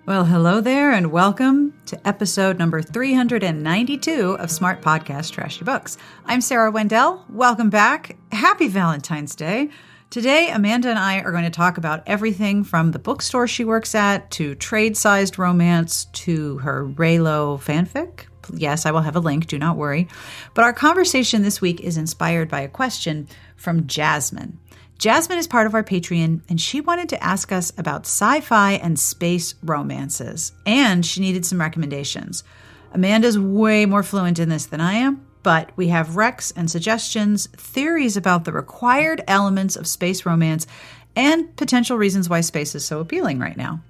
Well, hello there and welcome to episode number 392 of Smart Podcast Trashy Books. I'm Sarah Wendell. Welcome back. Happy Valentine's Day. Today, Amanda and I are going to talk about everything from the bookstore she works at to trade-sized romance to her Raylo fanfic. Yes, I will have a link, do not worry. But our conversation this week is inspired by a question from Jasmine. Jasmine is part of our Patreon, and she wanted to ask us about sci-fi and space romances, and she needed some recommendations. Amanda's way more fluent in this than I am, but we have recs and suggestions, theories about the required elements of space romance, and potential reasons why space is so appealing right now.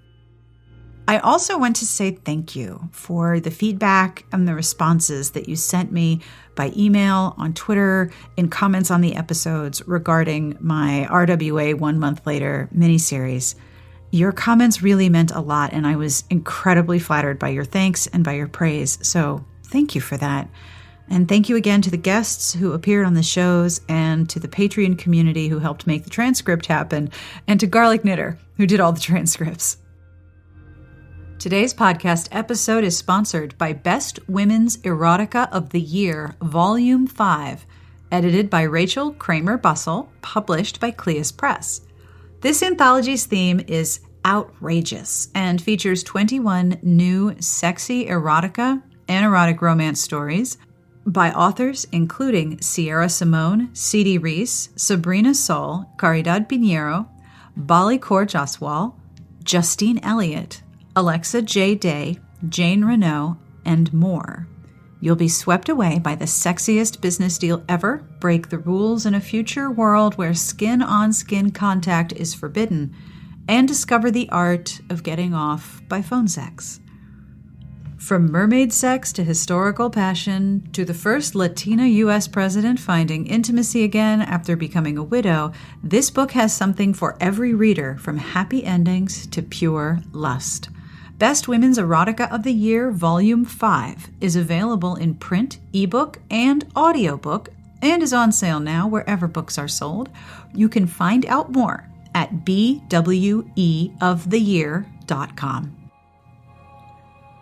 I also want to say thank you for the feedback and the responses that you sent me by email, on Twitter, in comments on the episodes regarding my RWA 1 month later miniseries. Your comments really meant a lot, and I was incredibly flattered by your thanks and by your praise. So thank you for that. And thank you again to the guests who appeared on the shows and to the Patreon community who helped make the transcript happen, and to Garlic Knitter, who did all the transcripts. Today's podcast episode is sponsored by Best Women's Erotica of the Year, Volume 5, edited by Rachel Kramer Bussel, published by Cleis Press. This anthology's theme is outrageous and features 21 new sexy erotica and erotic romance stories by authors including Sierra Simone, C.D. Reese, Sabrina Sol, Caridad Pinheiro, Bali Kaur Jaswal, Justine Elliott, Alexa J. Day, Jane Renault, and more. You'll be swept away by the sexiest business deal ever, break the rules in a future world where skin-on-skin contact is forbidden, and discover the art of getting off by phone sex. From mermaid sex to historical passion, to the first Latina U.S. president finding intimacy again after becoming a widow, this book has something for every reader, from happy endings to pure lust. Best Women's Erotica of the Year, Volume 5, is available in print, ebook, and audiobook, and is on sale now wherever books are sold. You can find out more at bweoftheyear.com.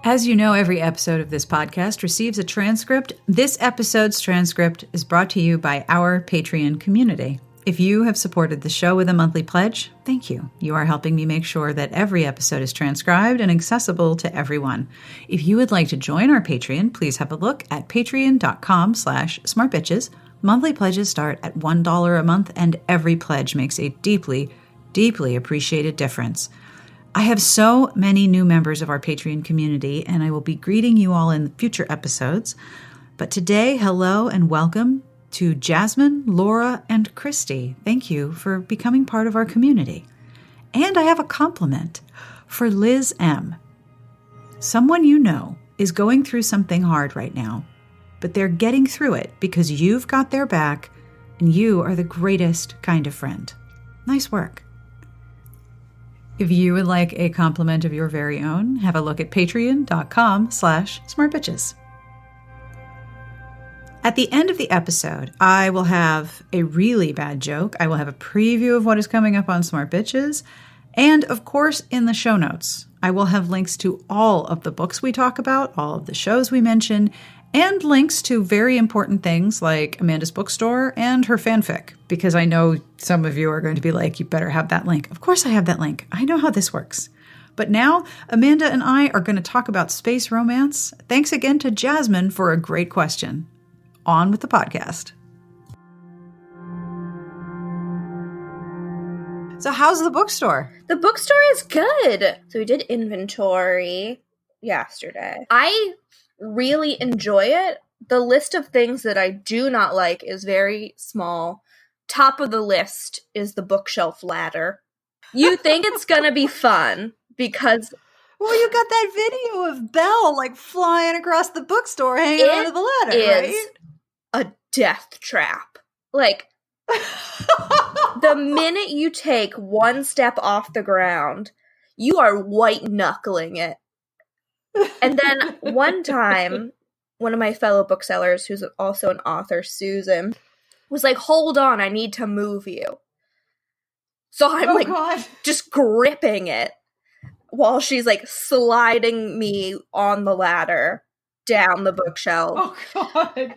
As you know, every episode of this podcast receives a transcript. This episode's transcript is brought to you by our Patreon community. If you have supported the show with a monthly pledge, thank you. You are helping me make sure that every episode is transcribed and accessible to everyone. If you would like to join our Patreon, please have a look at patreon.com/smartbitches. Monthly pledges start at $1 a month, and every pledge makes a deeply, deeply appreciated difference. I have so many new members of our Patreon community, and I will be greeting you all in future episodes. But today, hello and welcome to Jasmine, Laura, and Christy. Thank you for becoming part of our community. And I have a compliment for Liz M. Someone you know is going through something hard right now, but they're getting through it because you've got their back and you are the greatest kind of friend. Nice work. If you would like a compliment of your very own, have a look at patreon.com/smartbitches. At the end of the episode, I will have a really bad joke. I will have a preview of what is coming up on Smart Bitches. And of course, in the show notes, I will have links to all of the books we talk about, all of the shows we mention, and links to very important things like Amanda's bookstore and her fanfic, because I know some of you are going to be like, you better have that link. Of course I have that link. I know how this works. But now, Amanda and I are going to talk about space romance. Thanks again to Jasmine for a great question. On with the podcast. So how's the bookstore? The bookstore is good. So we did inventory yesterday. I really enjoy it. The list of things that I do not like is very small. Top of the list is the bookshelf ladder. You think it's going to be fun because... Well, you got that video of Belle, like, flying across the bookstore hanging onto the ladder, right? A death trap. Like, the minute you take one step off the ground, you are white-knuckling it. And then one time, one of my fellow booksellers, who's also an author, Susan, was like, hold on, I need to move you. So I'm just gripping it. while she's like sliding me on the ladder down the bookshelf. Oh, God.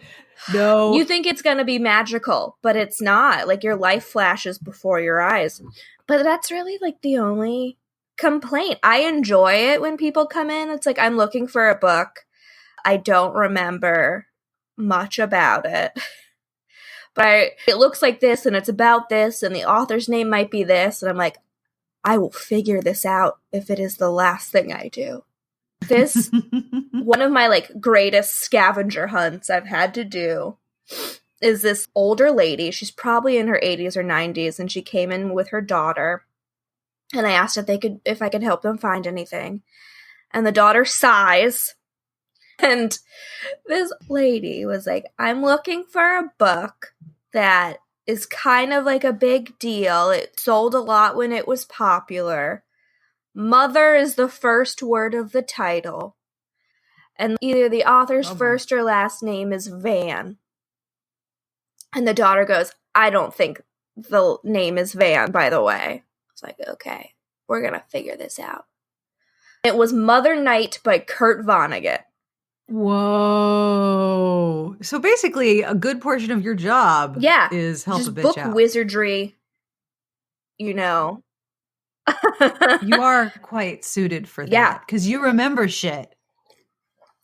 No. You think it's going to be magical, but it's not. Like, your life flashes before your eyes. But that's really, like, the only complaint. I enjoy it when people come in. It's like, I'm looking for a book. I don't remember much about it. But it looks like this, and it's about this, and the author's name might be this. And I'm like, I will figure this out if it is the last thing I do. This, one of my, like, greatest scavenger hunts I've had to do is this older lady. She's probably in her 80s or 90s, and she came in with her daughter. And I asked if I could help them find anything. And the daughter sighs. And this lady was like, I'm looking for a book that is kind of like a big deal. It sold a lot when it was popular. Mother is the first word of the title. And either the author's first or last name is Van. And the daughter goes, I don't think the name is Van, by the way. It's like, okay, we're going to figure this out. It was Mother Night by Kurt Vonnegut. Whoa. So basically, a good portion of your job is help just a bitch book out. Wizardry, you know. You are quite suited for that because you remember shit.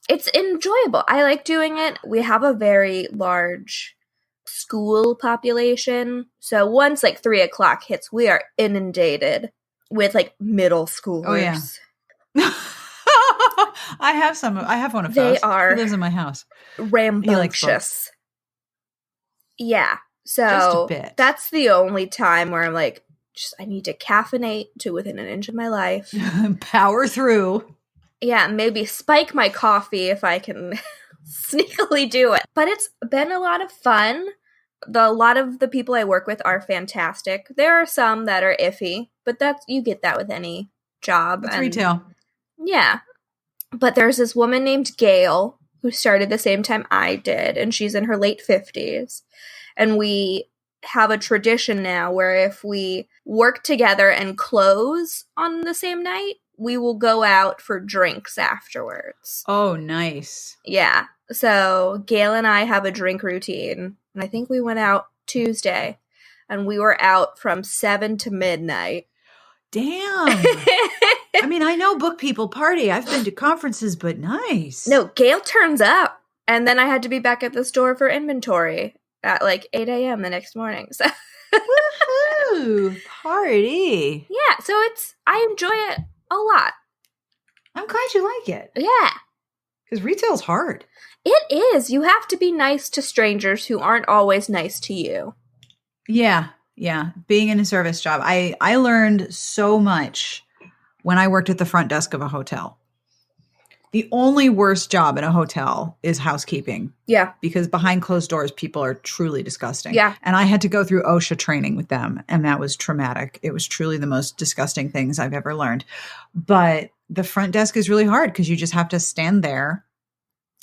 It's enjoyable. I like doing it. We have a very large school population. So once like 3 o'clock hits, we are inundated with like middle schoolers. Oh, yeah. I have one of those. They are. He lives in my house. Rambunctious. Yeah. So just a bit. That's the only time where I'm like, I need to caffeinate to within an inch of my life. Power through. Yeah, maybe spike my coffee if I can sneakily do it. But it's been a lot of fun. A lot of the people I work with are fantastic. There are some that are iffy, but you get that with any job. It's retail. Yeah. But there's this woman named Gail who started the same time I did, and she's in her late 50s. And we have a tradition now where if we work together and close on the same night, we will go out for drinks afterwards. Oh, nice. Yeah. So Gail and I have a drink routine. And I think we went out Tuesday. And we were out from 7 to midnight. Damn. I mean, I know book people party. I've been to conferences, but nice. No, Gail turns up. And then I had to be back at the store for inventory at like 8 a.m. the next morning. So woohoo! Party. Yeah, so I enjoy it a lot. I'm glad you like it. Yeah. Because retail's hard. It is. You have to be nice to strangers who aren't always nice to you. Yeah. Yeah. Being in a service job. I learned so much when I worked at the front desk of a hotel. The only worst job in a hotel is housekeeping. Yeah. Because behind closed doors, people are truly disgusting. Yeah. And I had to go through OSHA training with them, and that was traumatic. It was truly the most disgusting things I've ever learned. But the front desk is really hard because you just have to stand there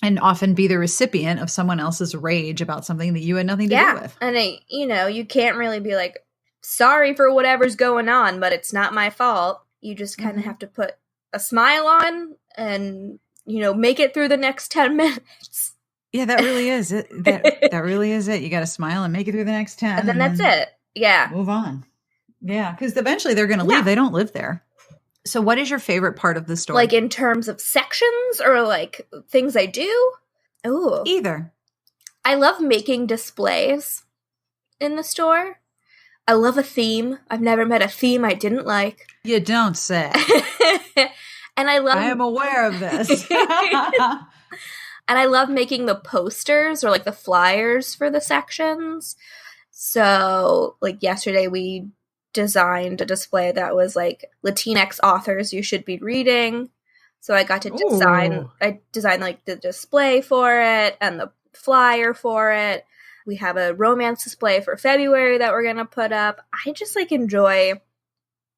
and often be the recipient of someone else's rage about something that you had nothing to do with. And, you can't really be like, sorry for whatever's going on, but it's not my fault. You just kind of have to put a smile on and, make it through the next 10 minutes. Yeah, that really is it. That really is it. You got to smile and make it through the next 10. And then that's it. Yeah. Move on. Yeah, because eventually they're going to leave. Yeah. They don't live there. So what is your favorite part of the store? Like in terms of sections or like things I do? Ooh. Either. I love making displays in the store. I love a theme. I've never met a theme I didn't like. You don't say. And I am aware of this. And I love making the posters or like the flyers for the sections. So like yesterday we designed a display that was like Latinx authors you should be reading. So I got to designed like the display for it and the flyer for it. We have a romance display for February that we're going to put up. I just like enjoy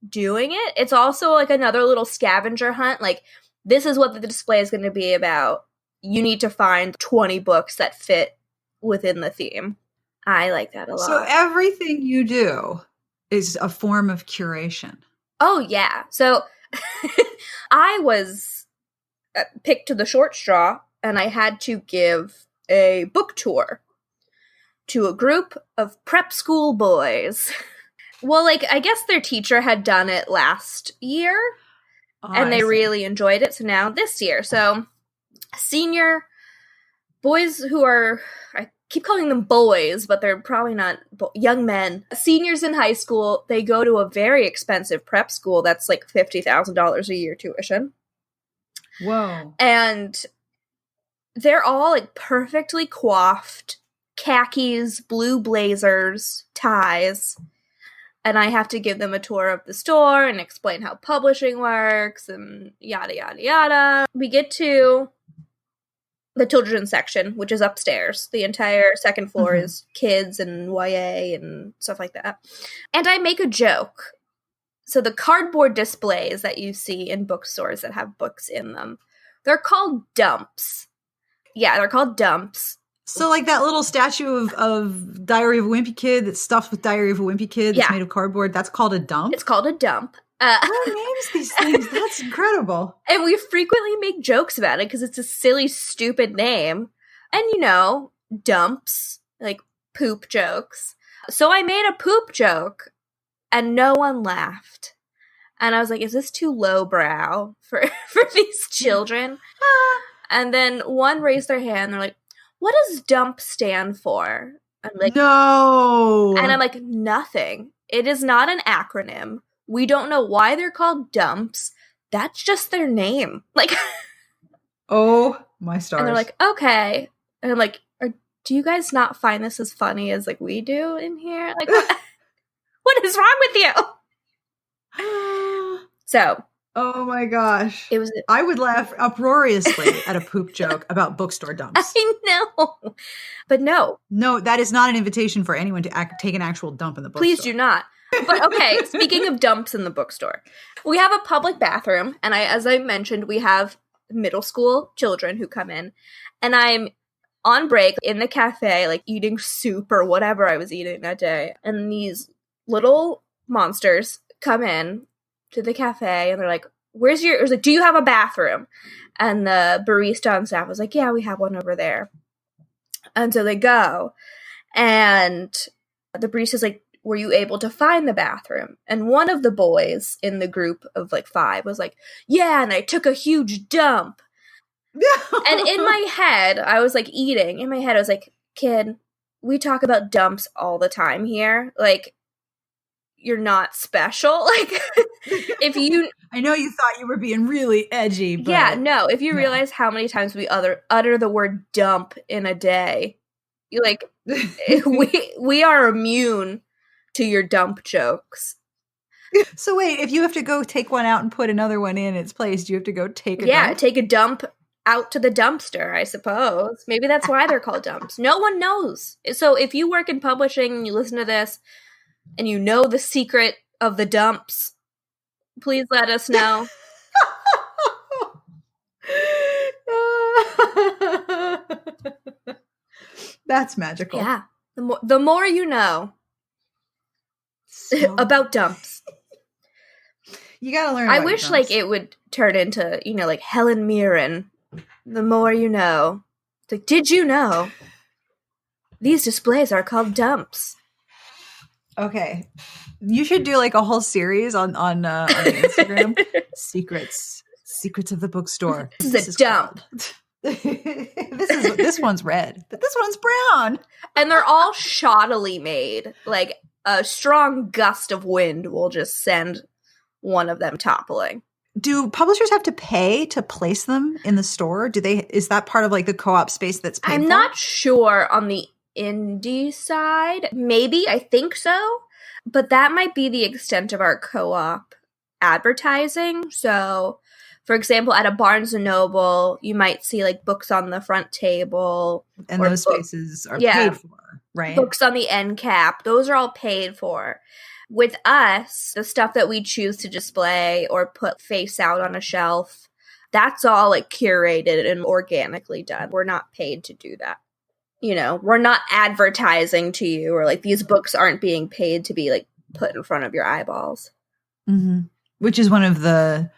doing it. It's also like another little scavenger hunt. Like, this is what the display is going to be about. You need to find 20 books that fit within the theme. I like that a lot. So everything you do is a form of curation. Oh, yeah. So I was picked to the short straw, and I had to give a book tour to a group of prep school boys. Well, like, I guess their teacher had done it last year, and they really enjoyed it, so now this year. So, senior boys who are, I keep calling them boys, but they're probably not young men. Seniors in high school, they go to a very expensive prep school that's like $50,000 a year tuition. Whoa. And they're all like perfectly coiffed, khakis, blue blazers, ties. And I have to give them a tour of the store and explain how publishing works and yada, yada, yada. We get to the children's section, which is upstairs. The entire second floor is kids and YA and stuff like that. And I make a joke. So the cardboard displays that you see in bookstores that have books in them, they're called dumps. Yeah, they're called dumps. So like that little statue of Diary of a Wimpy Kid that's stuffed with Diary of a Wimpy Kid that's made of cardboard, that's called a dump? It's called a dump. Who names these things? That's incredible. And we frequently make jokes about it because it's a silly, stupid name. And, you know, dumps, like poop jokes. So I made a poop joke and no one laughed. And I was like, is this too lowbrow for these children? And then one raised their hand. They're like, what does dump stand for? I'm like, no. And I'm like, nothing. It is not an acronym. We don't know why they're called dumps. That's just their name. Like, oh my stars. And they're like, okay. And I'm like, do you guys not find this as funny as like we do in here? Like, what is wrong with you? So. Oh my gosh. It was. I would laugh uproariously at a poop joke about bookstore dumps. I know. But no. No, that is not an invitation for anyone to take an actual dump in the bookstore. Please do not. But okay, speaking of dumps in the bookstore, we have a public bathroom, and as I mentioned, we have middle school children who come in, and I'm on break in the cafe, like eating soup or whatever I was eating that day, and these little monsters come in to the cafe, and they're like, it was like, do you have a bathroom? And the barista on staff was like, yeah, we have one over there. And so they go, and the barista's like, were you able to find the bathroom? And one of the boys in the group of like 5 was like, yeah, and I took a huge dump. And in my head, I was like eating. In my head, I was like, kid, we talk about dumps all the time here. Like, you're not special. Like, if you... I know you thought you were being really edgy, but... Yeah, no, if you realize how many times we utter the word dump in a day, you like, we are immune to your dump jokes. So wait, if you have to go take one out and put another one in its place, do you have to go take a dump? Yeah, take a dump out to the dumpster, I suppose. Maybe that's why they're called dumps. No one knows. So if you work in publishing and you listen to this and you know the secret of the dumps, please let us know. That's magical. Yeah. The more you know. About dumps. You gotta learn. I wish like it would turn into, you know, like Helen Mirren. The more you know. It's like, did you know these displays are called dumps? Okay, you should do like a whole series on Instagram. Secrets of the bookstore. This is a dump. This one's red, but this one's brown, and they're all shoddily made. Like, a strong gust of wind will just send one of them toppling. Do publishers have to pay to place them in the store? Is that part of like the co-op space that's paid I'm not sure on the indie side. Maybe, I think so. But that might be the extent of our co-op advertising. So, for example, at a Barnes & Noble, you might see like books on the front table. And those spaces are paid for, right? Books on the end cap. Those are all paid for. With us, the stuff that we choose to display or put face out on a shelf, that's all like curated and organically done. We're not paid to do that. You know, we're not advertising to you, or like these books aren't being paid to be like put in front of your eyeballs. Mm-hmm. Which is one of the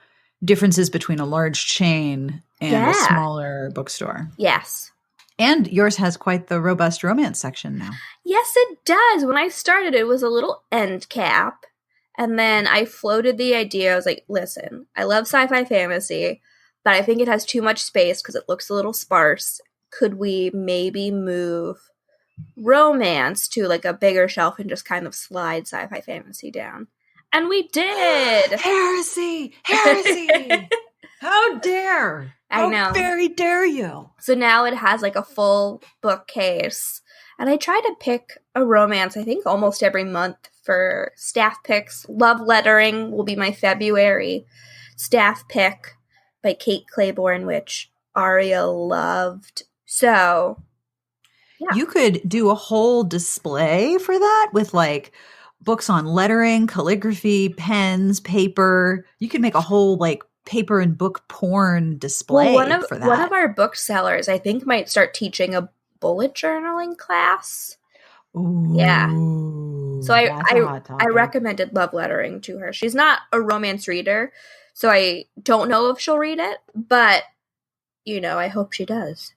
differences between a large chain and a smaller bookstore. Yes. And yours has quite the robust romance section now. Yes, it does. When I started, it was a little end cap. And then I floated the idea. I was like, listen, I love sci-fi fantasy, but I think it has too much space because it looks a little sparse. Could we maybe move romance to like a bigger shelf and just kind of slide sci-fi fantasy down? And we did. Heresy! Heresy! How dare! I know. How very dare you! So now it has like a full bookcase. And I try to pick a romance, I think, almost every month for staff picks. Love Lettering will be my February staff pick by Kate Claiborne, which Aria loved. So, yeah. You could do a whole display for that with like books on lettering, calligraphy, pens, paper. You could make a whole like paper and book porn display for that. One of our booksellers, I think, might start teaching a bullet journaling class. Ooh, yeah. So I recommended Love Lettering to her. She's not a romance reader, so I don't know if she'll read it, but I hope she does.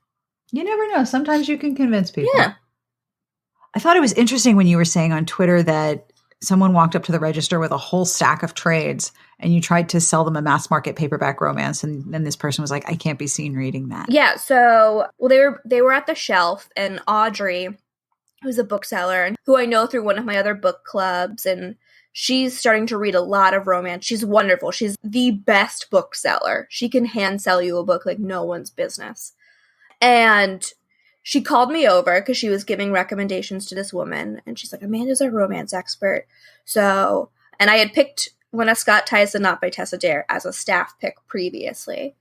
You never know. Sometimes you can convince people. Yeah. I thought it was interesting when you were saying on Twitter that someone walked up to the register with a whole stack of trades and you tried to sell them a mass market paperback romance. And then this person was like, I can't be seen reading that. Yeah. So, they were at the shelf, and Audrey, who's a bookseller and who I know through one of my other book clubs, and she's starting to read a lot of romance. She's wonderful. She's the best bookseller. She can hand sell you a book like no one's business. And she called me over because she was giving recommendations to this woman. And she's like, Amanda's a romance expert. So, and I had picked When a Scot Ties the Knot by Tessa Dare as a staff pick previously.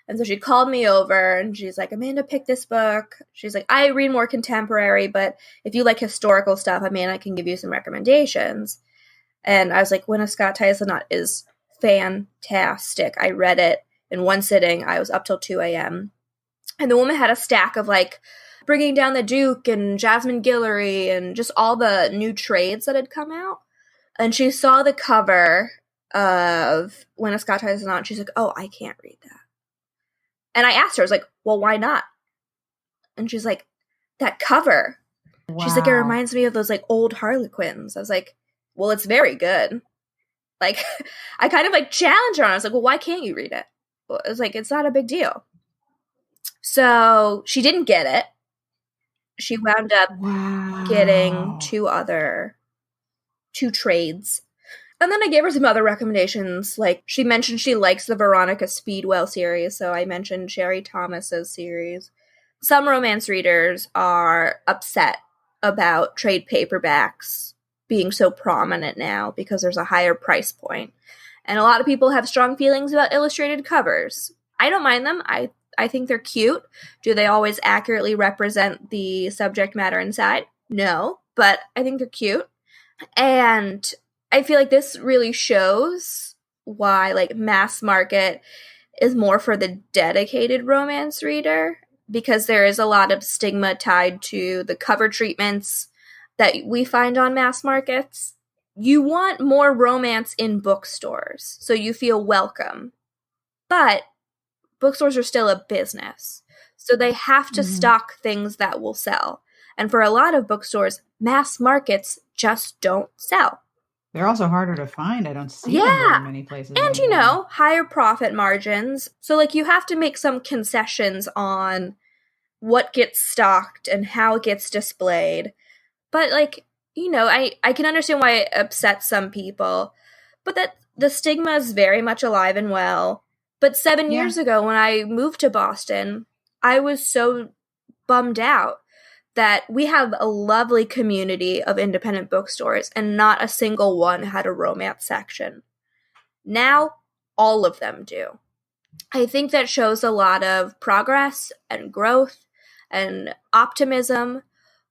And so she called me over and she's like, Amanda, pick this book. She's like, I read more contemporary, but if you like historical stuff, Amanda, I can give you some recommendations. And I was like, When a Scot Ties the Knot is fantastic. I read it in one sitting. I was up till 2 a.m. And the woman had a stack of like Bringing Down the Duke and Jasmine Guillory and just all the new trades that had come out. And she saw the cover of When a Scot Ties the Knot. She's like, oh, I can't read that. And I asked her, I was like, well, why not? And she's like, that cover. Wow. She's like, it reminds me of those like old Harlequins. I was like, well, it's very good. Like, I kind of like challenged her on it. I was like, well, why can't you read it? Well, I was like, it's not a big deal. So she didn't get it. She wound up getting two trades. And then I gave her some other recommendations. Like, she mentioned she likes the Veronica Speedwell series, so I mentioned Sherry Thomas's series. Some romance readers are upset about trade paperbacks being so prominent now because there's a higher price point. And a lot of people have strong feelings about illustrated covers. I don't mind them. I think they're cute. Do they always accurately represent the subject matter inside? No, but I think they're cute. And I feel like this really shows why like mass market is more for the dedicated romance reader, because there is a lot of stigma tied to the cover treatments that we find on mass markets. You want more romance in bookstores, so you feel welcome. But bookstores are still a business, so they have to stock things that will sell. And for a lot of bookstores, mass markets just don't sell. They're also harder to find. I don't see them very many places. And, higher profit margins. So, like, you have to make some concessions on what gets stocked and how it gets displayed. But, like, I can understand why it upsets some people. But that the stigma is very much alive and well. But 7 years ago, when I moved to Boston, I was so bummed out that we have a lovely community of independent bookstores and not a single one had a romance section. Now, all of them do. I think that shows a lot of progress and growth and optimism,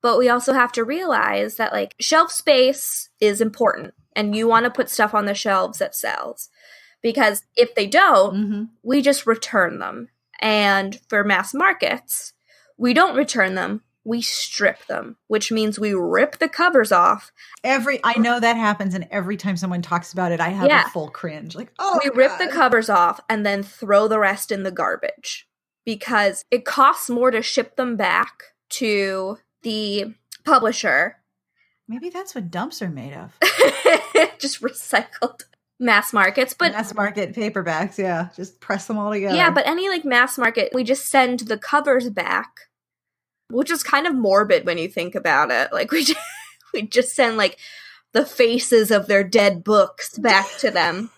but we also have to realize that like shelf space is important and you want to put stuff on the shelves that sells. Because if they don't, we just return them. And for mass markets, we don't return them. we strip them, which means we rip the covers off. I know that happens, and every time someone talks about it, I have a full cringe. Like, oh, we rip the covers off and then throw the rest in the garbage because it costs more to ship them back to the publisher. Maybe that's what dumps are made of. Just recycled mass markets, but mass market paperbacks, yeah. Just press them all together. Yeah, but any like mass market, we just send the covers back, which is kind of morbid when you think about it. Like we just send like the faces of their dead books back to them.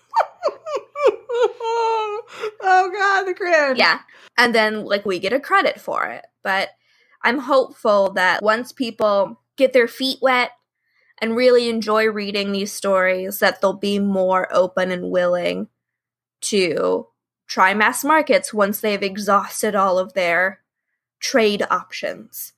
Oh God, the cringe. Yeah. And then like we get a credit for it. But I'm hopeful that once people get their feet wet and really enjoy reading these stories, that they'll be more open and willing to try mass markets once they've exhausted all of their trade options.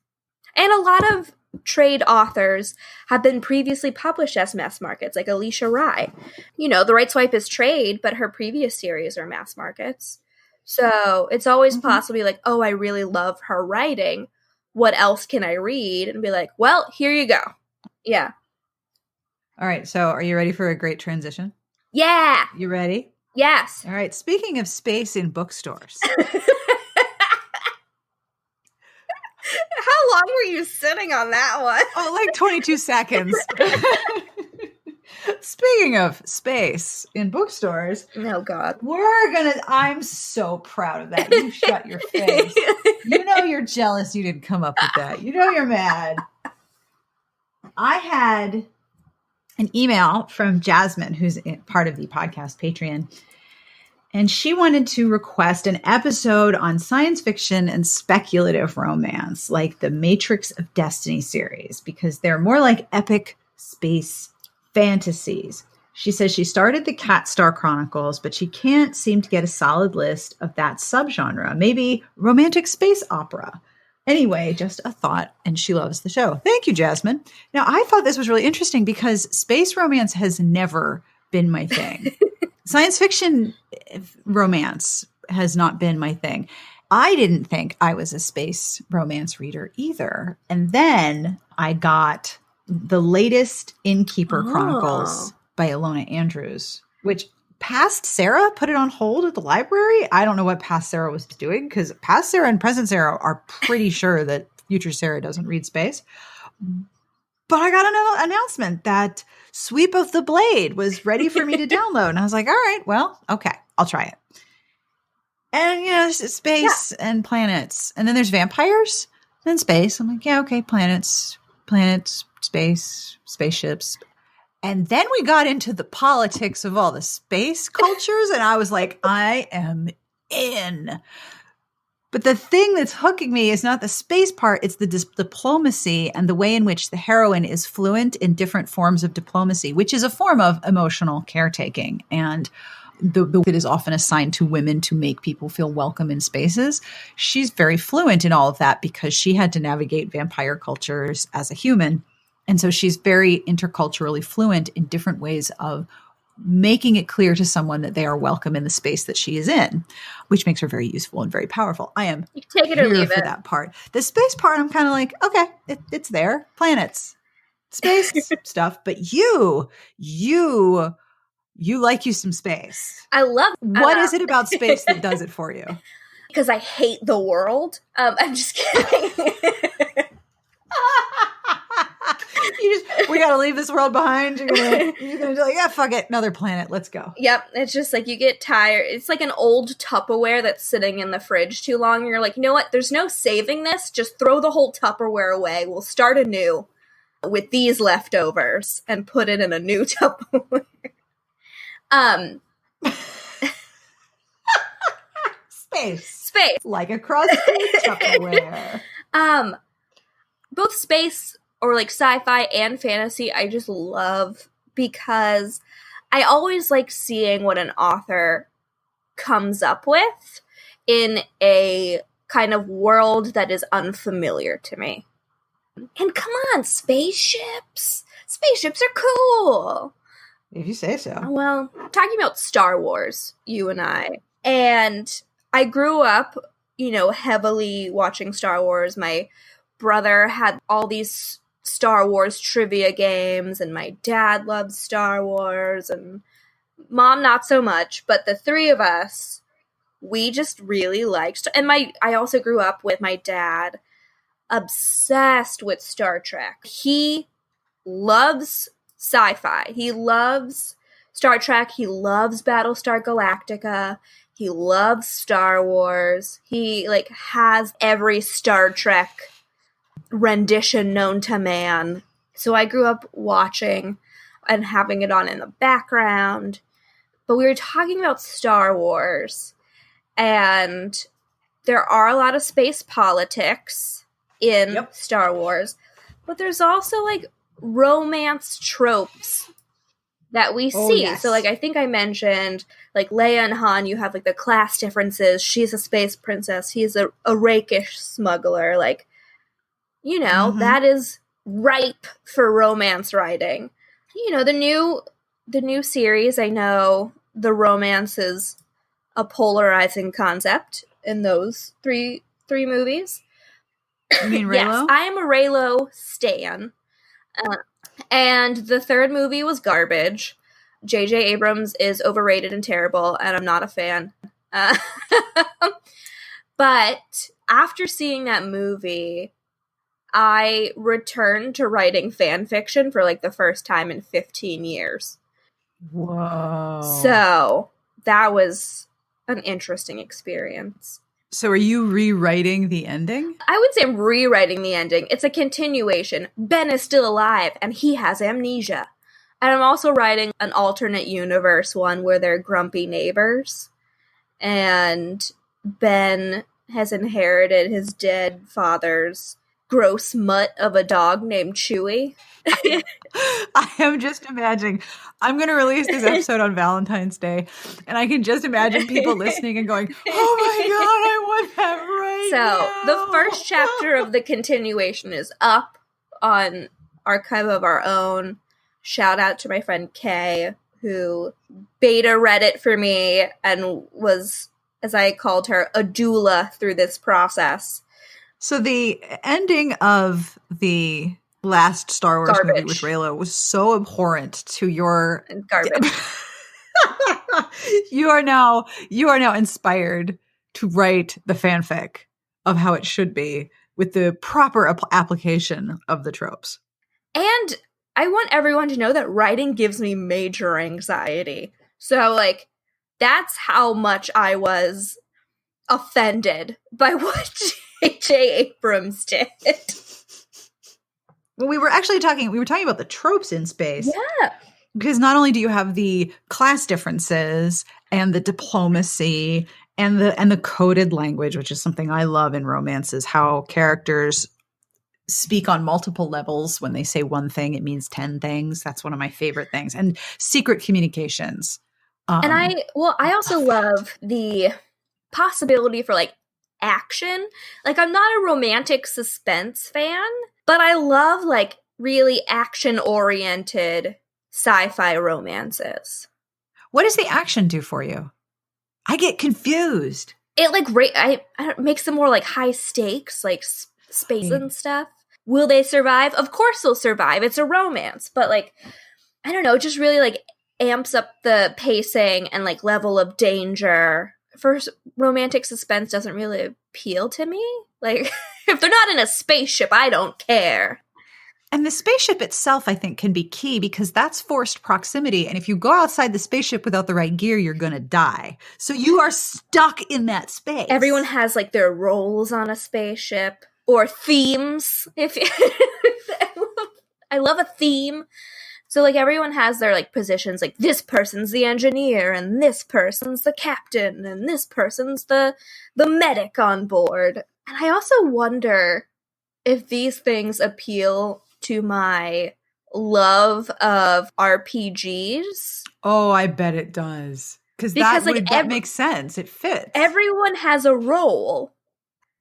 And a lot of trade authors have been previously published as mass markets, like Alicia Rye. You know, The Right Swipe is trade, but her previous series are mass markets. So it's always possible to be like, oh, I really love her writing. What else can I read? And be like, well, here you go. Yeah. All right. So are you ready for a great transition? Yeah. You ready? Yes. All right. Speaking of space in bookstores. How long were you sitting on that one? Oh, like 22 seconds. Speaking of space in bookstores. Oh, God. I'm so proud of that. You shut your face. You know you're jealous you didn't come up with that. You know you're mad. I had an email from Jasmine, who's part of the podcast Patreon. And she wanted to request an episode on science fiction and speculative romance, like the Matrix of Destiny series, because they're more like epic space fantasies. She says she started the Cat Star Chronicles, but she can't seem to get a solid list of that subgenre. Maybe romantic space opera. Anyway, just a thought, and she loves the show. Thank you, Jasmine. Now, I thought this was really interesting because space romance has never been my thing. Science fiction romance has not been my thing. I didn't think I was a space romance reader either. And then I got the latest Innkeeper Chronicles by Ilona Andrews, which Past Sarah put it on hold at the library. I don't know what Past Sarah was doing because Past Sarah and Present Sarah are pretty sure that Future Sarah doesn't read space. But I got an announcement that Sweep of the Blade was ready for me to download. And I was like, all right, well, okay, I'll try it. And, you know, it's space and planets. And then there's vampires, then space. I'm like, yeah, okay, planets, space, spaceships. And then we got into the politics of all the space cultures. And I was like, I am in. But the thing that's hooking me is not the space part. It's the diplomacy and the way in which the heroine is fluent in different forms of diplomacy, which is a form of emotional caretaking. And that is often assigned to women to make people feel welcome in spaces. She's very fluent in all of that because she had to navigate vampire cultures as a human. And so she's very interculturally fluent in different ways of making it clear to someone that they are welcome in the space that she is in, which makes her very useful and very powerful. I am you take it or leave for it. That part. The space part, I'm kind of like, okay, it's there. Planets, space stuff. But you like you some space. I love What is it about space that does it for you? Because I hate the world. I'm just kidding. We got to leave this world behind. You're gonna be like, yeah, fuck it. Another planet. Let's go. Yep. It's just like you get tired. It's like an old Tupperware that's sitting in the fridge too long. And you're like, you know what? There's no saving this. Just throw the whole Tupperware away. We'll start anew with these leftovers and put it in a new Tupperware. Space. Like across space Tupperware. Both space or like sci-fi and fantasy, I just love because I always like seeing what an author comes up with in a kind of world that is unfamiliar to me. And come on, spaceships. Spaceships are cool. If you say so. Well, talking about Star Wars, you and I. And I grew up, you know, heavily watching Star Wars. My brother had all these Star Wars trivia games, and my dad loves Star Wars, and Mom not so much, but the three of us, we just really liked, and I also grew up with my dad obsessed with Star Trek. He loves sci-fi. He loves Star Trek. He loves Battlestar Galactica. He loves Star Wars. He has every Star Trek rendition known to man. So I grew up watching and having it on in the background. But we were talking about Star Wars, and there are a lot of space politics in Star Wars, but there's also romance tropes that we see. Yes. So I think I mentioned Leia and Han, you have the class differences. She's a space princess. He's a rakish smuggler. That is ripe for romance writing. The new series, I know the romance is a polarizing concept in those three movies. You mean Reylo? Yes, I am a Reylo stan. And the third movie was garbage. J.J. Abrams is overrated and terrible, and I'm not a fan. But after seeing that movie, I returned to writing fan fiction for the first time in 15 years. Whoa. So that was an interesting experience. So are you rewriting the ending? I would say I'm rewriting the ending. It's a continuation. Ben is still alive, and he has amnesia. And I'm also writing an alternate universe one where they're grumpy neighbors. And Ben has inherited his dead father's gross mutt of a dog named Chewy. I am just imagining, I'm going to release this episode on Valentine's Day, and I can just imagine people listening and going, oh my God, I want that right now. The first chapter of the continuation is up on Archive of Our Own. Shout out to my friend Kay, who beta read it for me and was, as I called her, a doula through this process. So the ending of the last Star Wars movie with Reylo was so abhorrent to your garbage. You are now inspired to write the fanfic of how it should be with the proper application of the tropes. And I want everyone to know that writing gives me major anxiety. So that's how much I was offended by what J.J. Abrams did. Well, we were talking about the tropes in space. Yeah. Because not only do you have the class differences and the diplomacy and the coded language, which is something I love in romances, how characters speak on multiple levels. When they say one thing, it means 10 things. That's one of my favorite things. And secret communications. And I also love the possibility for action. I'm not a romantic suspense fan, but I love really action-oriented sci-fi romances. What does the action do for you? I get confused. It makes them more high stakes, space and stuff. Will they survive? Of course they'll survive. It's a romance, but I don't know, it just really amps up the pacing and level of danger. First, romantic suspense doesn't really appeal to me. If they're not in a spaceship, I don't care. And the spaceship itself, I think, can be key because that's forced proximity. And if you go outside the spaceship without the right gear, you're going to die. So you are stuck in that space. Everyone has their roles on a spaceship or themes. I love a theme. So everyone has their positions. This person's the engineer, and this person's the captain, and this person's the medic on board. And I also wonder if these things appeal to my love of RPGs. Oh, I bet it does. Because that makes sense. It fits. Everyone has a role.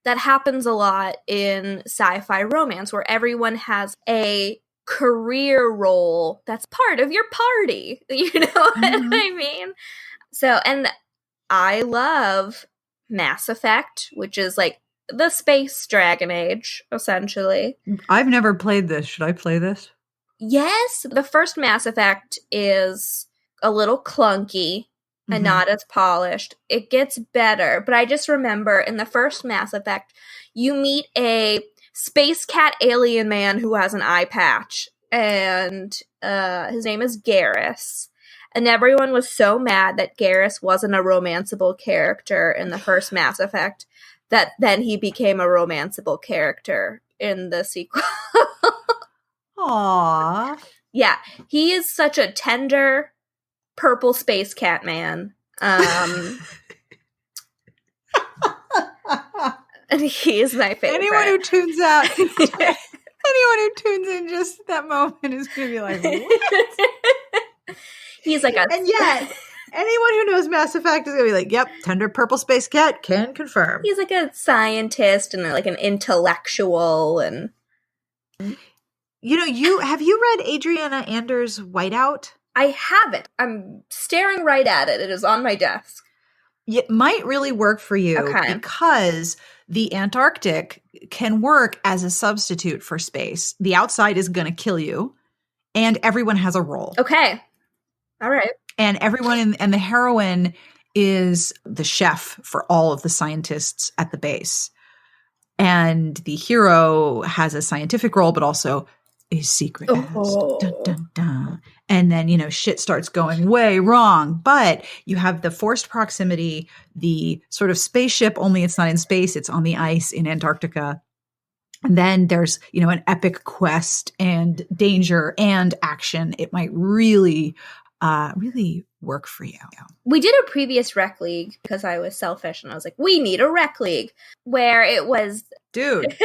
That happens a lot in sci-fi romance, where everyone has a career role that's part of your party. You know what I mean? So, and I love Mass Effect, which is the space Dragon Age, essentially. I've never played this. Should I play this? Yes, the first Mass Effect is a little clunky and not as polished. It gets better, but I just remember in the first Mass Effect, you meet a space cat alien man who has an eye patch, and his name is Garrus. And everyone was so mad that Garrus wasn't a romanceable character in the first Mass Effect that then he became a romanceable character in the sequel. Aww. Yeah, he is such a tender purple space cat man. And he is my favorite. Anyone who tunes in just that moment is going to be like, what? He's like a... And yet, anyone who knows Mass Effect is going to be like, yep, tender purple space cat, can confirm. He's like a scientist and like an intellectual and... You know, have you read Adriana Anders' Whiteout? I haven't. I'm staring right at it. It is on my desk. It might really work for you because the Antarctic can work as a substitute for space. The outside is going to kill you, and everyone has a role. Okay. All right. And and the heroine is the chef for all of the scientists at the base. And the hero has a scientific role, but also a secret Oh. dun, dun, dun. And then, you know, shit starts going way wrong. But you have the forced proximity, the sort of spaceship, only it's not in space, it's on the ice in Antarctica. And then there's, you know, an epic quest and danger and action. It might really, really work for you. We did a previous rec league because I was selfish and I was like, we need a rec league where it was... Dude,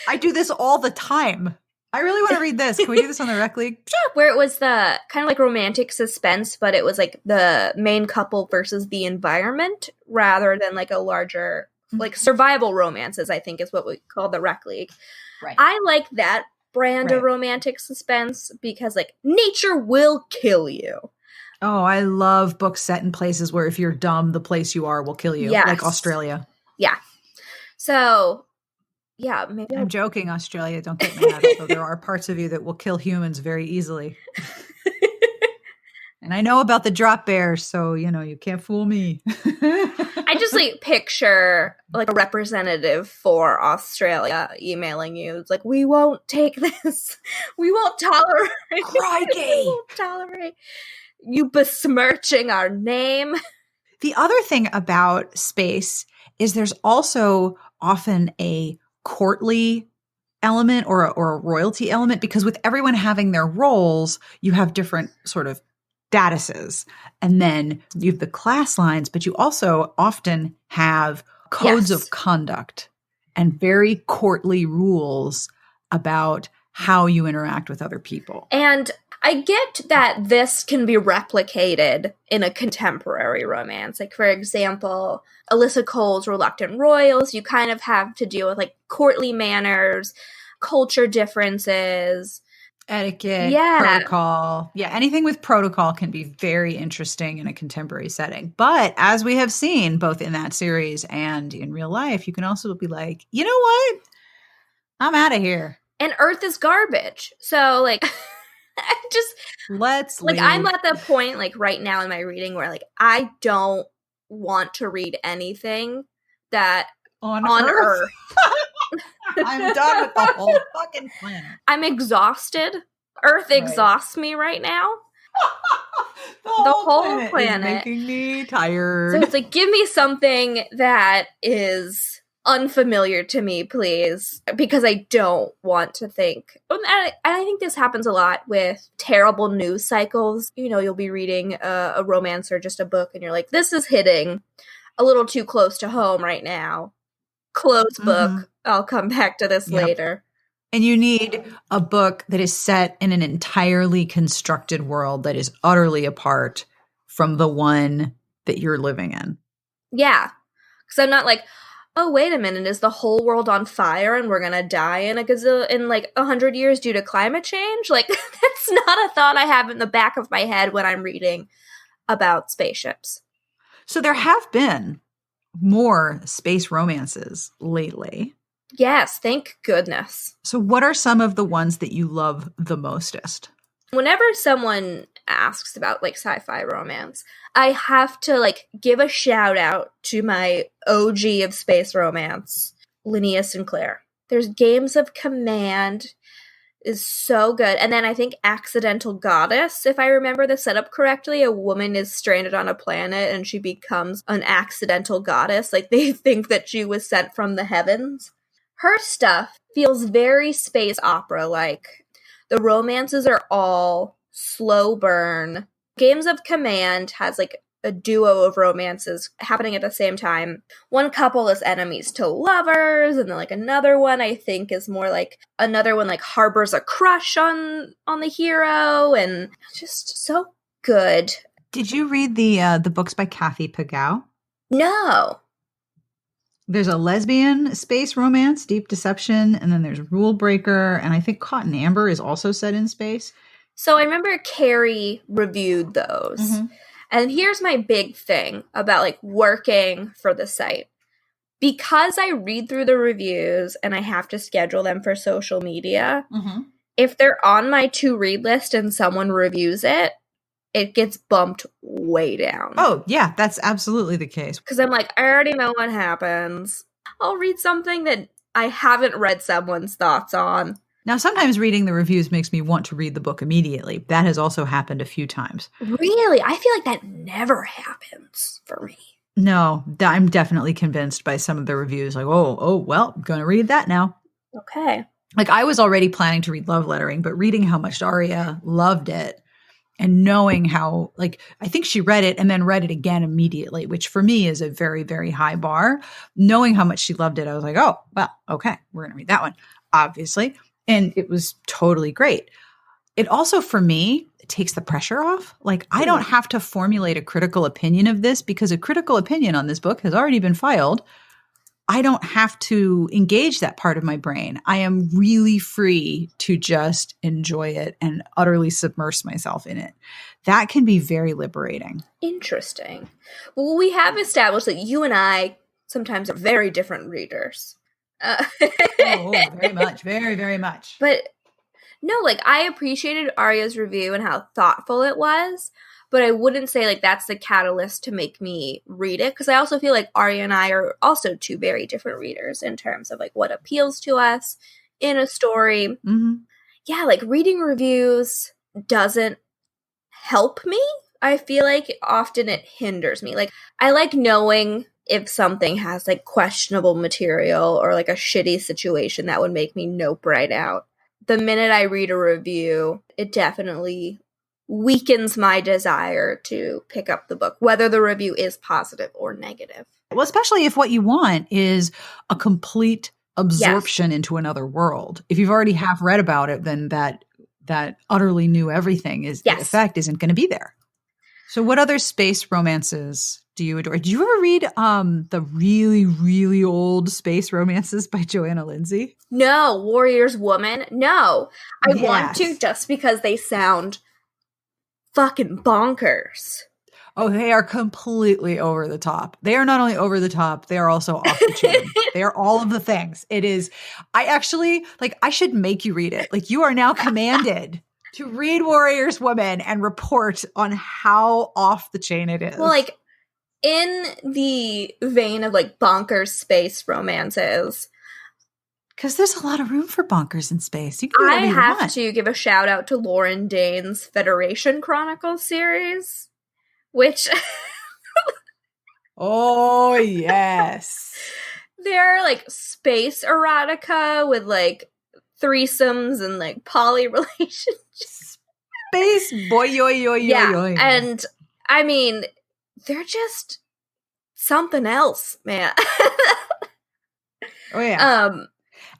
I do this all the time. I really want to read this. Can we do this on the rec league? Sure. Where it was the kind of like romantic suspense, but it was like the main couple versus the environment rather than like a larger, like survival romances, I think is what we call the rec league. Right. I like that brand of romantic suspense because like nature will kill you. Oh, I love books set in places where if you're dumb, the place you are will kill you. Yes. Like Australia. Yeah. So... yeah, maybe I'm joking, Australia. Don't get mad. Although there are parts of you that will kill humans very easily. And I know about the drop bears, so, you know, you can't fool me. I just, like, picture, like, a representative for Australia emailing you. It's like, we won't take this. We won't tolerate. Crikey! We won't tolerate you besmirching our name. The other thing about space is there's also often a courtly element or a royalty element, because with everyone having their roles, you have different sort of statuses. And then you have the class lines, but you also often have codes of conduct and very courtly rules about how you interact with other people. And I get that this can be replicated in a contemporary romance. Like, for example, Alyssa Cole's Reluctant Royals, you kind of have to deal with, like, courtly manners, culture differences. Etiquette, protocol. Yeah, anything with protocol can be very interesting in a contemporary setting. But as we have seen, both in that series and in real life, you can also be like, you know what? I'm out of here. And Earth is garbage. So, like... let's like leave. I'm at the point like right now in my reading where like I don't want to read anything that on Earth. I'm done with the whole fucking planet. I'm exhausted. Earth exhausts me right now. the whole planet is making me tired. So it's like, give me something that is unfamiliar to me, please, because I don't want to think. And I think this happens a lot with terrible news cycles. You know, you'll be reading a romance or just a book and you're like, this is hitting a little too close to home right now. Close book. I'll come back to this later. And you need a book that is set in an entirely constructed world that is utterly apart from the one that you're living in. Yeah. Because I'm not like, oh, wait a minute, is the whole world on fire and we're gonna die in like 100 years due to climate change? Like, that's not a thought I have in the back of my head when I'm reading about spaceships. So there have been more space romances lately. Yes, thank goodness. So what are some of the ones that you love the mostest? Whenever someone asks about like sci-fi romance, I have to like give a shout out to my OG of space romance, Linnea Sinclair. There's Games of Command is so good. And then I think Accidental Goddess, if I remember the setup correctly, a woman is stranded on a planet and she becomes an accidental goddess. Like they think that she was sent from the heavens. Her stuff feels very space opera-like. The romances are all slow burn. Games of Command has like a duo of romances happening at the same time. One couple is enemies to lovers, and then like another one I think is more like another one like harbors a crush on the hero, and just so good. Did you read the books by Kathy Pagau? No. There's a lesbian space romance, Deep Deception, and then there's Rule Breaker, and I think Cotton Amber is also set in space. So I remember Carrie reviewed those. Mm-hmm. And here's my big thing about like working for the site. Because I read through the reviews and I have to schedule them for social media, if they're on my to-read list and someone reviews it, it gets bumped way down. Oh, yeah, that's absolutely the case. Because I'm like, I already know what happens. I'll read something that I haven't read someone's thoughts on. Now, sometimes reading the reviews makes me want to read the book immediately. That has also happened a few times. Really? I feel like that never happens for me. No, I'm definitely convinced by some of the reviews. Like, well, I'm going to read that now. Okay. Like, I was already planning to read Love Lettering, but reading how much Daria loved it and knowing how, like, I think she read it and then read it again immediately, which for me is a very, very high bar. Knowing how much she loved it, I was like, oh, well, okay, we're going to read that one, obviously. And it was totally great. It also, for me, takes the pressure off. Like, I don't have to formulate a critical opinion of this because a critical opinion on this book has already been filed. I don't have to engage that part of my brain. I am really free to just enjoy it and utterly submerge myself in it. That can be very liberating. Interesting. Well, we have established that you and I sometimes are very different readers. Very much. Very, very much. But no, like I appreciated Arya's review and how thoughtful it was, but I wouldn't say like that's the catalyst to make me read it, because I also feel like Arya and I are also two very different readers in terms of like what appeals to us in a story. Mm-hmm. Yeah, like reading reviews doesn't help me. I feel like often it hinders me. Like I like knowing if something has like questionable material or like a shitty situation that would make me nope right out. The minute I read a review, it definitely weakens my desire to pick up the book, whether the review is positive or negative. Well, especially if what you want is a complete absorption into another world. If you've already half read about it, then that utterly new everything is the effect isn't going to be there. So what other space romances do you adore? Did you ever read the really, really old space romances by Joanna Lindsey? No. Warrior's Woman? No. I want to just because they sound fucking bonkers. Oh, they are completely over the top. They are not only over the top, they are also off the chain. They are all of the things. It is, I actually, like, I should make you read it. Like, you are now commanded to read Warrior's Woman and report on how off the chain it is. Well, like, in the vein of, like, bonkers space romances. Because there's a lot of room for bonkers in space. You can do whatever you want. I have to give a shout out to Lauren Dane's Federation Chronicles series, which... Oh, yes. They're, like, space erotica with, like, threesomes and, like, poly relationships. Space boy, yo, yo, yo, yo. And, I mean, they're just something else, man. Oh, yeah.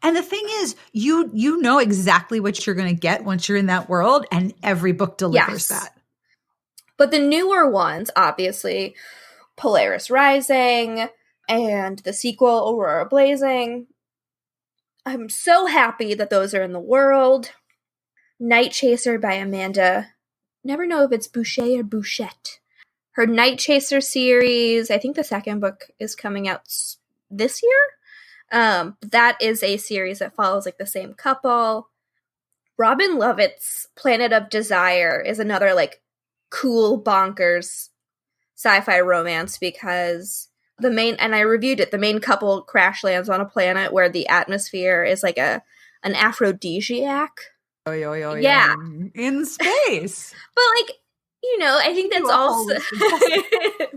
And the thing is, you know exactly what you're going to get once you're in that world, and every book delivers that. But the newer ones, obviously, Polaris Rising and the sequel, Aurora Blazing, I'm so happy that those are in the world. Night Chaser by Amanda. Never know if it's Boucher or Bouchette. her Night Chaser series. I think the second book is coming out this year. That is a series that follows like the same couple. Robin Lovett's Planet of Desire is another like cool bonkers sci-fi romance because the main, and I reviewed it, the main couple crash lands on a planet where the atmosphere is like an aphrodisiac. Yeah. In space. But like, you know, I think that's also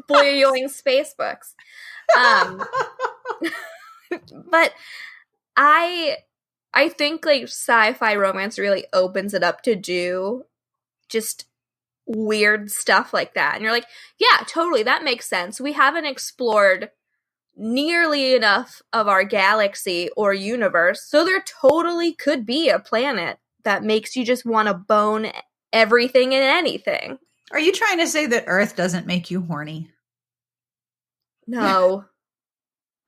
boyoing space books. But I think like sci-fi romance really opens it up to do just weird stuff like that. And you're like, yeah, totally, that makes sense. We haven't explored nearly enough of our galaxy or universe, so there totally could be a planet that makes you just want to bone everything and anything. Are you trying to say that Earth doesn't make you horny? No.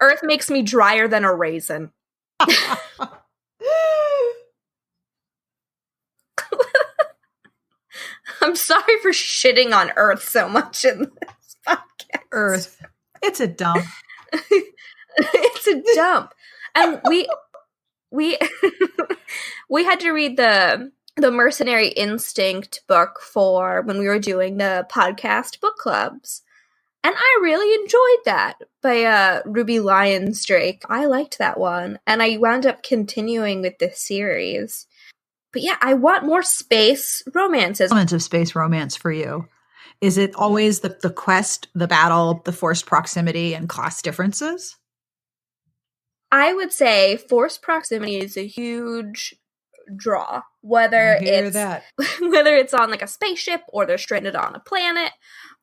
Earth makes me drier than a raisin. I'm sorry for shitting on Earth so much in this podcast. Earth. It's a dump. It's a dump. And we we had to read the Mercenary Instinct book for when we were doing the podcast book clubs. And I really enjoyed that by Ruby Lyons Drake. I liked that one. And I wound up continuing with this series. But yeah, I want more space romances. Elements of space romance for you. Is it always the quest, the battle, the forced proximity, and class differences? I would say forced proximity is a huge draw. Whether it's on like a spaceship or they're stranded on a planet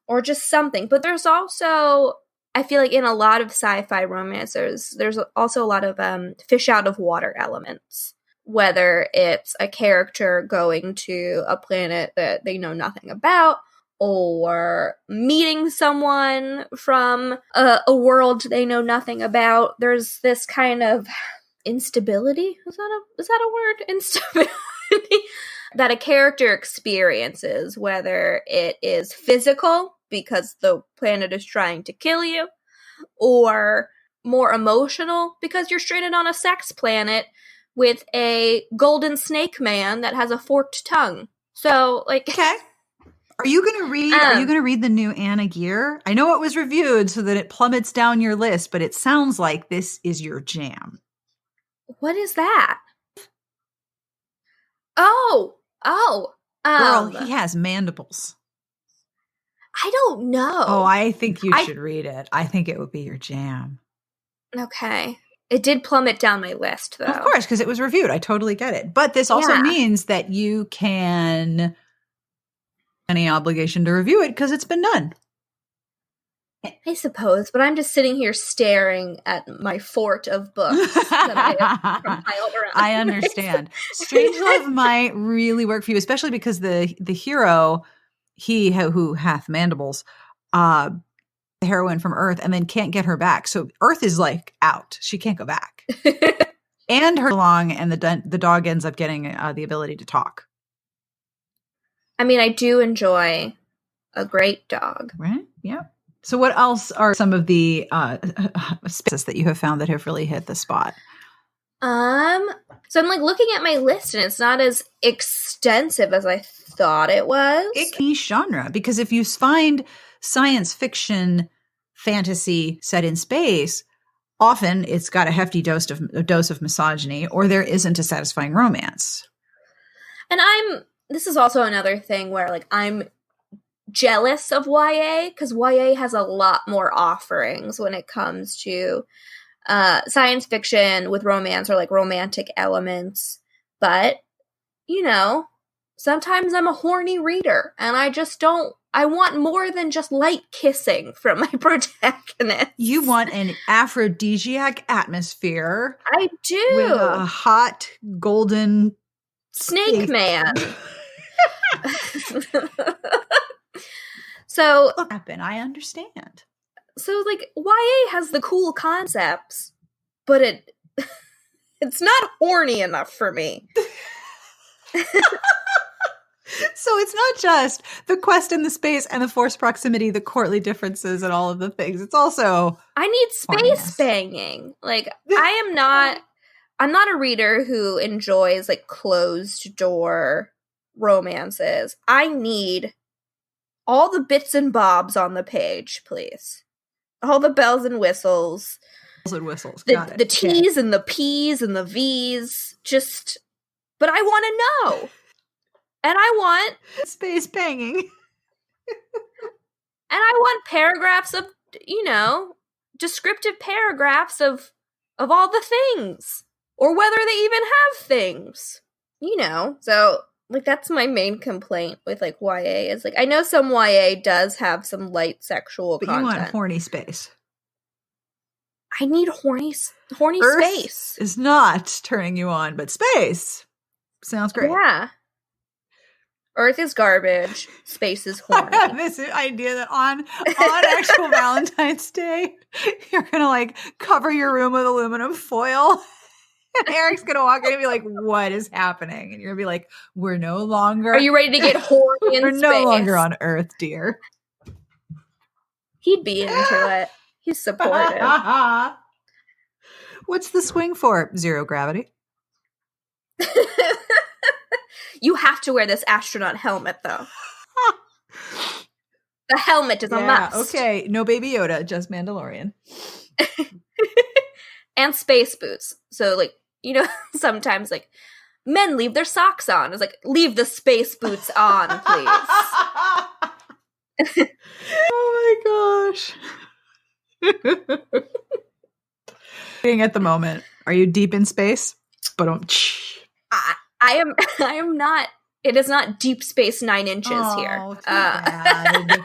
or just something. But there's also, I feel like in a lot of sci-fi romances, there's also a lot of fish out of water elements. Whether it's a character going to a planet that they know nothing about, or meeting someone from a world they know nothing about. There's this kind of instability. Is that a word? Instability that a character experiences, whether it is physical because the planet is trying to kill you, or more emotional because you're stranded on a sex planet with a golden snake man that has a forked tongue. So, like, okay. Are you going to read the new Anna Gear? I know it was reviewed so that it plummets down your list, but it sounds like this is your jam. What is that? Oh. Girl, he has mandibles. I don't know. Oh, I think you should read it. I think it would be your jam. Okay. It did plummet down my list, though. Of course, because it was reviewed. I totally get it. But this also means that you can any obligation to review it because it's been done. I suppose, but I'm just sitting here staring at my fort of books that I have compiled around. I understand. Strangelove might really work for you, especially because the hero, he who hath mandibles, the heroine from Earth, and then can't get her back. So Earth is like out. She can't go back. And her along, and the dog ends up getting the ability to talk. I mean, I do enjoy a great dog. Right? Yeah. So what else are some of the spaces that you have found that have really hit the spot? So I'm like looking at my list and it's not as extensive as I thought it was. It's a niche genre, because if you find science fiction fantasy set in space, often it's got a hefty dose of misogyny, or there isn't a satisfying romance. And this is also another thing where like I'm jealous of YA, because YA has a lot more offerings when it comes to science fiction with romance or like romantic elements. But, you know, sometimes I'm a horny reader and I want more than just light kissing from my protagonist. You want an aphrodisiac atmosphere. I do. With a hot golden snake man. So I understand. So like YA has the cool concepts, but it's not horny enough for me. So it's not just the quest in the space and the forced proximity, the courtly differences and all of the things. It's also I need space banging. Like, I'm not a reader who enjoys like closed door romances. I need all the bits and bobs on the page, please. All the bells and whistles. Bells and whistles. The T's and the P's and the V's. But I want to know. And I want space banging. And I want paragraphs of, descriptive paragraphs of all the things. Or whether they even have things. So, like, that's my main complaint with, like, YA is, like, I know some YA does have some light sexual content. But you want horny space. I need horny Earth space. Is not turning you on, but space sounds great. Yeah. Earth is garbage. Space is horny. I have this idea that on actual Valentine's Day, you're going to, like, cover your room with aluminum foil. And Eric's going to walk in and be like, what is happening? And you're going to be like, we're no longer... Are you ready to get horny in We're space? no longer on Earth, dear. He'd be into it. He's supportive. What's the swing for? Zero gravity. You have to wear this astronaut helmet, though. The helmet is a must. Okay, no Baby Yoda, just Mandalorian. And space boots. So, like, sometimes, like, men leave their socks on. It's like, leave the space boots on, please. Oh my gosh. At the moment, are you deep in space? But I am not. It is not Deep Space 9 inches here. Bad.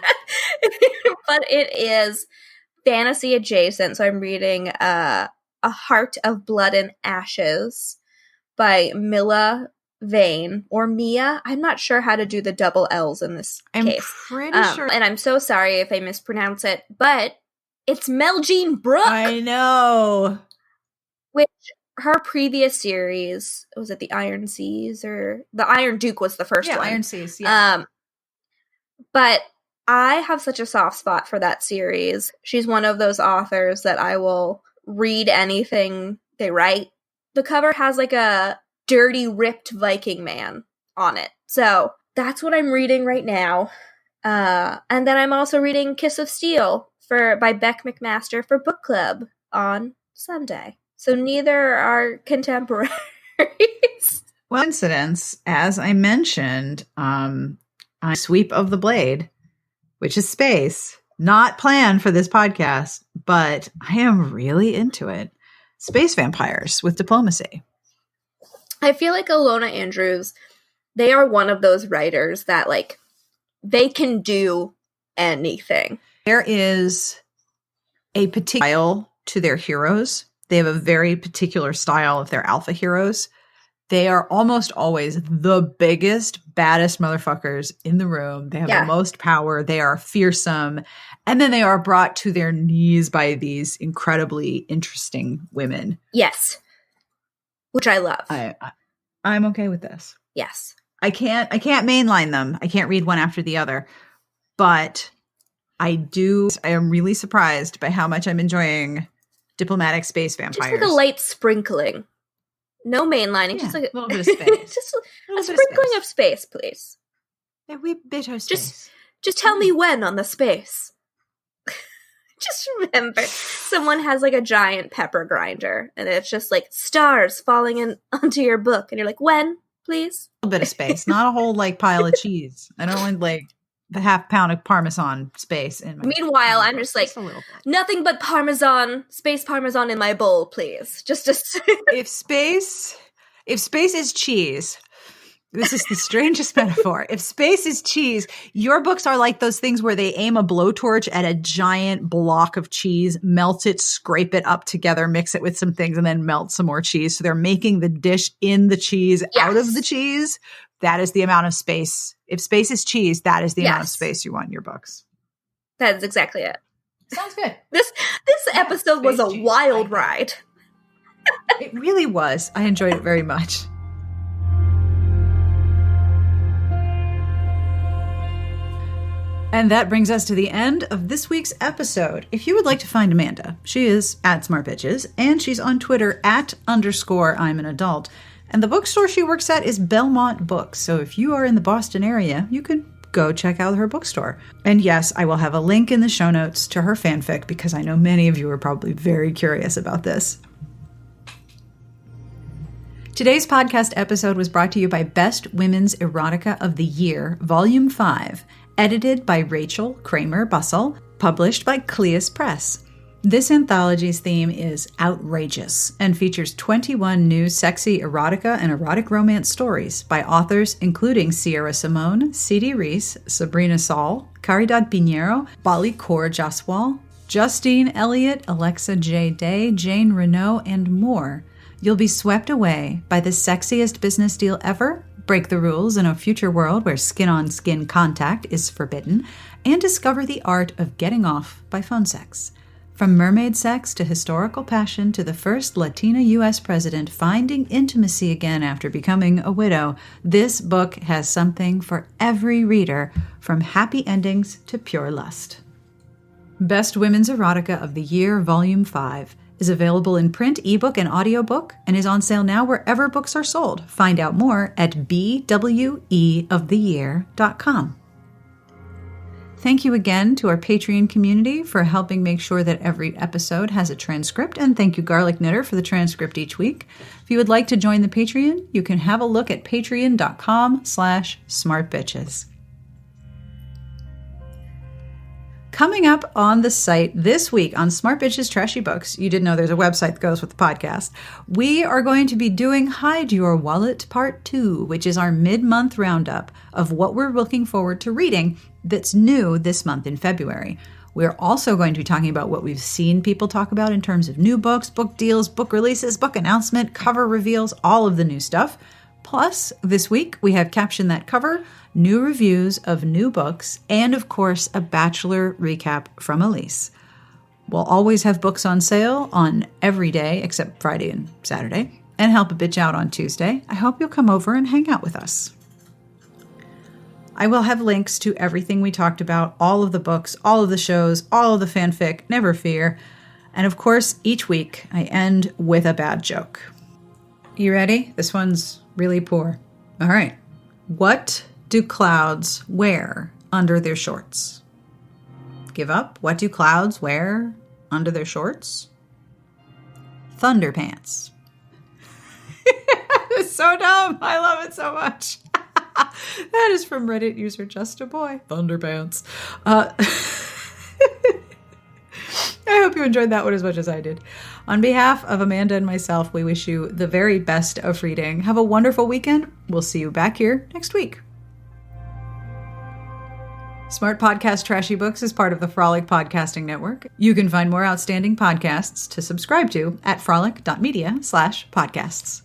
But it is fantasy adjacent. So I'm reading A Heart of Blood and Ashes by Mila Vane or Mia. I'm not sure how to do the double L's in this case. I'm pretty sure. And I'm so sorry if I mispronounce it, but it's Mel Jean Brooke. I know. Which her previous series, was it the Iron Seas or the Iron Duke was the first one? Iron Seas, yeah. But I have such a soft spot for that series. She's one of those authors that I will read anything they write. The cover has like a dirty, ripped Viking man on it. So that's what I'm reading right now. And then I'm also reading Kiss of Steel by Beck McMaster for book club on Sunday. So neither are contemporaries. Well, coincidence, as I mentioned, on Sweep of the Blade, which is space, not planned for this podcast, but I am really into it. Space vampires with diplomacy. I feel like Alona Andrews, they are one of those writers that, like, they can do anything. There is a particular style to their heroes. They have a very particular style of their alpha heroes. They are almost always the biggest, baddest motherfuckers in the room. They have the most power. They are fearsome. And then they are brought to their knees by these incredibly interesting women. Yes. Which I love. I'm okay with this. Yes. I can't mainline them. I can't read one after the other. But I am really surprised by how much I'm enjoying diplomatic space vampires. Just like a light sprinkling. No mainlining, just like a little bit of space. Just a sprinkling of space, please. A wee bit of space. Just tell me when on the space. Just remember, someone has like a giant pepper grinder, and it's just like stars falling onto your book, and you're like, when, please? A little bit of space, not a whole like pile of cheese. I don't want like the half pound of Parmesan space in my Meanwhile, I'm just like, nothing but Parmesan, space Parmesan in my bowl, please. Just if space is cheese, this is the strangest metaphor. If space is cheese, your books are like those things where they aim a blowtorch at a giant block of cheese, melt it, scrape it up together, mix it with some things, and then melt some more cheese. So they're making the dish in the cheese out of the cheese. That is the amount of space. If space is cheese, that is the amount of space you want in your books. That is exactly it. Sounds good. This episode was a wild ride. It really was. I enjoyed it very much. And that brings us to the end of this week's episode. If you would like to find Amanda, she is at Smart Bitches, and she's on Twitter @_I'm an adult. And the bookstore she works at is Belmont Books. So if you are in the Boston area, you could go check out her bookstore. And yes, I will have a link in the show notes to her fanfic because I know many of you are probably very curious about this. Today's podcast episode was brought to you by Best Women's Erotica of the Year, Volume 5, edited by Rachel Kramer Bussel, published by Cleis Press. This anthology's theme is outrageous and features 21 new sexy erotica and erotic romance stories by authors including Sierra Simone, C.D. Reese, Sabrina Saul, Caridad Pinheiro, Bali Kaur Jaswal, Justine Elliott, Alexa J. Day, Jane Renault, and more. You'll be swept away by the sexiest business deal ever, break the rules in a future world where skin-on-skin contact is forbidden, and discover the art of getting off by phone sex. From mermaid sex to historical passion to the first Latina U.S. president finding intimacy again after becoming a widow, this book has something for every reader, from happy endings to pure lust. Best Women's Erotica of the Year, Volume 5, is available in print, ebook, and audiobook, and is on sale now wherever books are sold. Find out more at bweoftheyear.com. Thank you again to our Patreon community for helping make sure that every episode has a transcript, and thank you Garlic Knitter for the transcript each week. If you would like to join the Patreon, you can have a look at patreon.com/smartbitches. Coming up on the site this week on Smart Bitches Trashy Books, you did know there's a website that goes with the podcast, we are going to be doing Hide Your Wallet Part 2, which is our mid-month roundup of what we're looking forward to reading that's new this month in February. We're also going to be talking about what we've seen people talk about in terms of new books, book deals, book releases, book announcement, cover reveals, all of the new stuff. Plus, this week, we have Caption That Cover, new reviews of new books, and of course, a Bachelor recap from Elise. We'll always have books on sale on every day except Friday and Saturday, and Help a Bitch Out on Tuesday. I hope you'll come over and hang out with us. I will have links to everything we talked about, all of the books, all of the shows, all of the fanfic, never fear. And of course, each week, I end with a bad joke. You ready? This one's really poor. All right. What do clouds wear under their shorts? Give up? What do clouds wear under their shorts? Thunderpants. It's so dumb. I love it so much. That is from Reddit user Just a Boy. Thunderpants. I hope you enjoyed that one as much as I did. On behalf of Amanda and myself, we wish you the very best of reading. Have a wonderful weekend. We'll see you back here next week. Smart Podcast Trashy Books is part of the Frolic Podcasting Network. You can find more outstanding podcasts to subscribe to at frolic.media/podcasts.